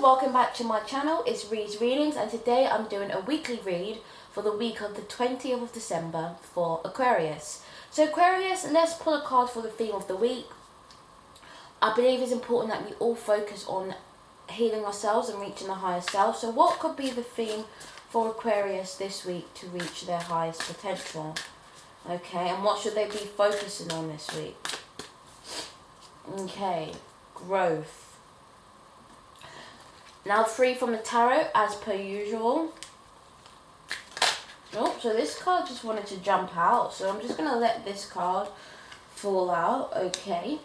welcome back to my channel. It's Reed's Readings, and today I'm doing a weekly read for the week of the 20th of December for Aquarius. So Aquarius, let's pull a card for the theme of the week. I believe it's important that we all focus on healing ourselves and reaching the higher self. So what could be the theme for Aquarius this week to reach their highest potential? Okay, and what should they be focusing on this week? Okay, growth. Now 3 from the tarot, as per usual. Oh, so this card just wanted to jump out, so I'm just going to let this card fall out. Okay.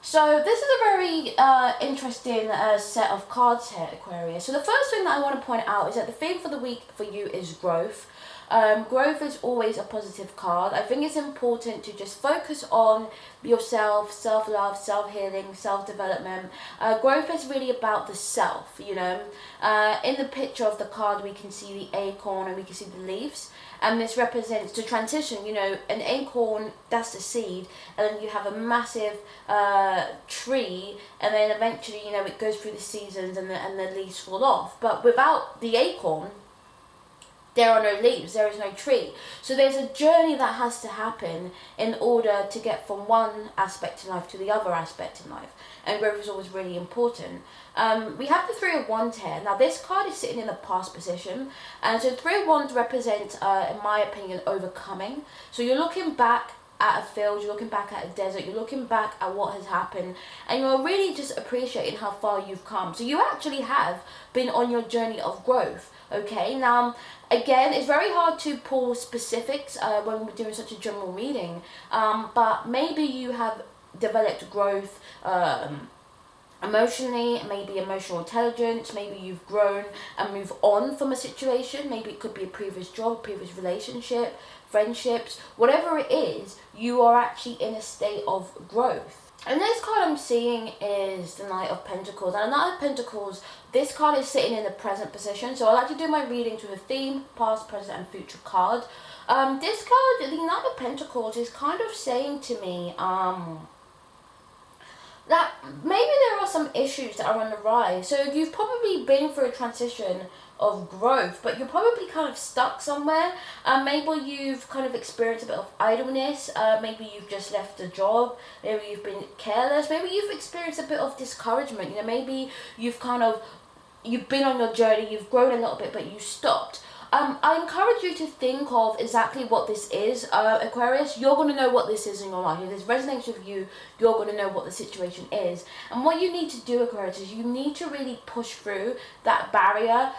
So this is a very interesting set of cards here, Aquarius. So the first thing that I want to point out is that the theme for the week for you is growth. Growth is always a positive card. I think it's important to just focus on yourself, self-love, self-healing, self-development. Growth is really about the self, you know. In the picture of the card, we can see the acorn and we can see the leaves. And this represents the transition, you know, an acorn, that's the seed, and then you have a massive tree, and then eventually, you know, it goes through the seasons and the leaves fall off. But without the acorn, there are no leaves, there is no tree. So there's a journey that has to happen in order to get from one aspect in life to the other aspect in life. And growth is always really important. We have the 3 of Wands here. Now this card is sitting in the past position. And so 3 of Wands represents, in my opinion, overcoming. So you're looking back at a field, you're looking back at a desert, you're looking back at what has happened, and you're really just appreciating how far you've come. So you actually have been on your journey of growth. Okay, now again, it's very hard to pull specifics when we're doing such a general reading, but maybe you have developed growth emotionally, maybe emotional intelligence, maybe you've grown and moved on from a situation, maybe it could be a previous job, previous relationship, friendships, whatever it is, you are actually in a state of growth. And this card I'm seeing is the Knight of Pentacles. And the Knight of Pentacles, this card is sitting in the present position. So I like to do my readings with a theme, past, present and future card. This card, the Knight of Pentacles, is kind of saying to me that maybe there are some issues that are on the rise. So you've probably been through a transition of growth, but you're probably kind of stuck somewhere. Maybe you've kind of experienced a bit of idleness, maybe you've just left a job, maybe you've been careless, maybe you've experienced a bit of discouragement, you know, maybe you've been on your journey, you've grown a little bit, but you stopped. I encourage you to think of exactly what this is, Aquarius. You're going to know what this is in your life. If this resonates with you, you're going to know what the situation is. And what you need to do, Aquarius, is you need to really push through that barrier.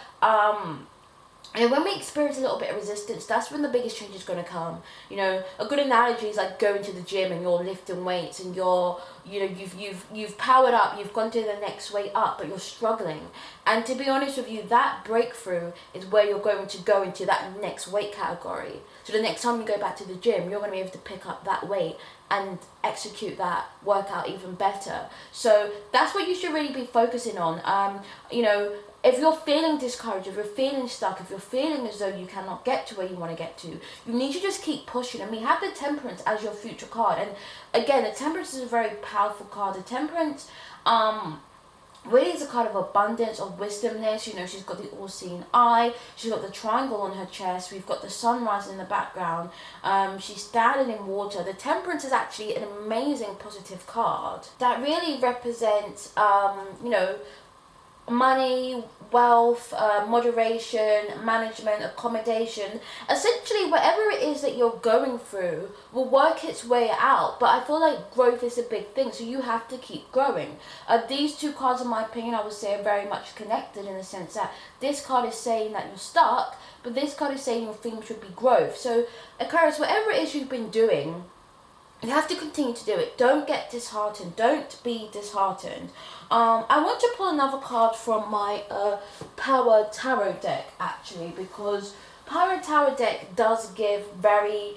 And when we experience a little bit of resistance, that's when the biggest change is going to come. You know, a good analogy is like going to the gym and you're lifting weights and you've powered up, you've gone to the next weight up, but you're struggling. And to be honest with you, that breakthrough is where you're going to go into that next weight category. So the next time you go back to the gym, you're going to be able to pick up that weight and execute that workout even better. So that's what you should really be focusing on. You know, if you're feeling discouraged, if you're feeling stuck, if you're feeling as though you cannot get to where you want to get to, you need to just keep pushing. And we have the Temperance as your future card. And again, the Temperance is a very powerful card. The Temperance really is a card of abundance, of wisdomness. You know, she's got the all-seeing eye. She's got the triangle on her chest. We've got the sun rising in the background. She's standing in water. The Temperance is actually an amazing positive card that really represents, you know, money, wealth, moderation, management, accommodation. Essentially, whatever it is that you're going through will work its way out. But I feel like growth is a big thing, so you have to keep growing. These 2 cards, in my opinion, I would say are very much connected in the sense that this card is saying that you're stuck, but this card is saying your theme should be growth. So, Aquarius, whatever it is you've been doing, you have to continue to do it. Don't get disheartened. Don't be disheartened. I want to pull another card from my Power Tarot deck, actually, because Power Tarot deck does give very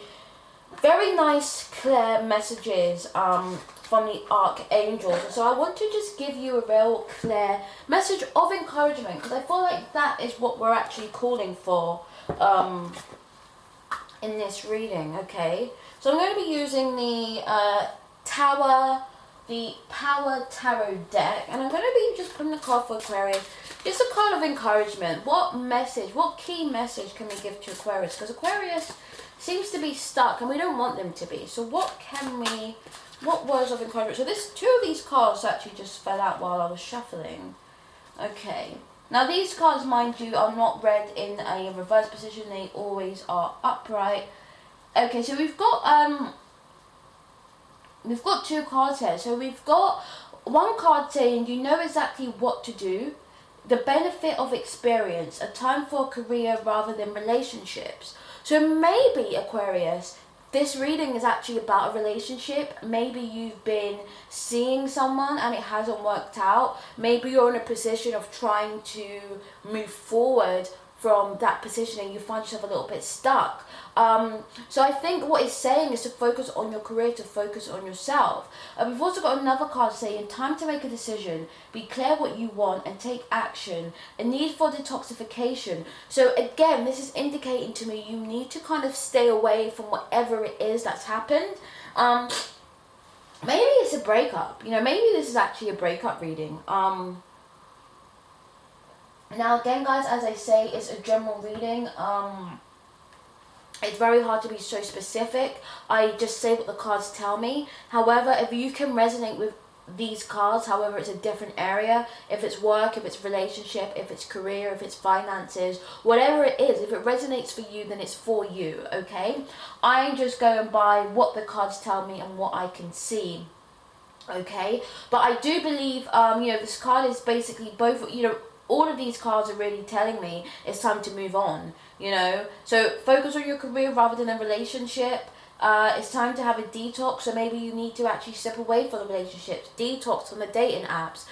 very nice, clear messages from the archangels. So I want to just give you a real clear message of encouragement, because I feel like that is what we're actually calling for in this reading. Okay, so I'm going to be using the Power Tarot deck, and I'm going to be just putting the card for Aquarius. Just a card of encouragement. What message, what key message can we give to Aquarius? Because Aquarius seems to be stuck, and we don't want them to be. So what words of encouragement? So two of these cards actually just fell out while I was shuffling. Okay. Now these cards, mind you, are not read in a reverse position. They always are upright. Okay, so we've got two cards here. So we've got one card saying you know exactly what to do, the benefit of experience, a time for a career rather than relationships. So maybe, Aquarius, this reading is actually about a relationship. Maybe you've been seeing someone and it hasn't worked out. Maybe you're in a position of trying to move forward from that position and you find yourself a little bit stuck. So I think what it's saying is to focus on your career, to focus on yourself. We've also got another card saying time to make a decision, be clear what you want and take action, a need for detoxification. So again, this is indicating to me you need to kind of stay away from whatever it is that's happened. Maybe it's a breakup, maybe this is actually a breakup reading. Now again, guys, as I say, it's a general reading. It's very hard to be so specific. I just say what the cards tell me. However, if you can resonate with these cards, however, it's a different area. If it's work, if it's relationship, if it's career, if it's finances, whatever it is, if it resonates for you, then it's for you, okay? I'm just going by what the cards tell me and what I can see. Okay, but I do believe, this card is basically both, all of these cards are really telling me it's time to move on, So focus on your career rather than a relationship. It's time to have a detox, so maybe you need to actually step away from the relationships, detox from the dating apps,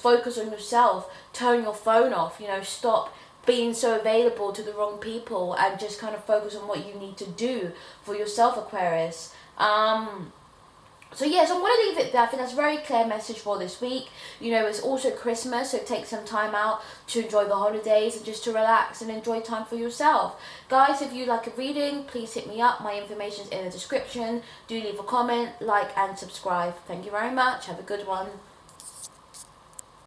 focus on yourself, turn your phone off, stop being so available to the wrong people and just kind of focus on what you need to do for yourself, Aquarius. So yes, I'm going to leave it there. I think that's a very clear message for this week. It's also Christmas, so take some time out to enjoy the holidays and just to relax and enjoy time for yourself. Guys, if you like a reading, please hit me up. My information is in the description. Do leave a comment, like and subscribe. Thank you very much. Have a good one.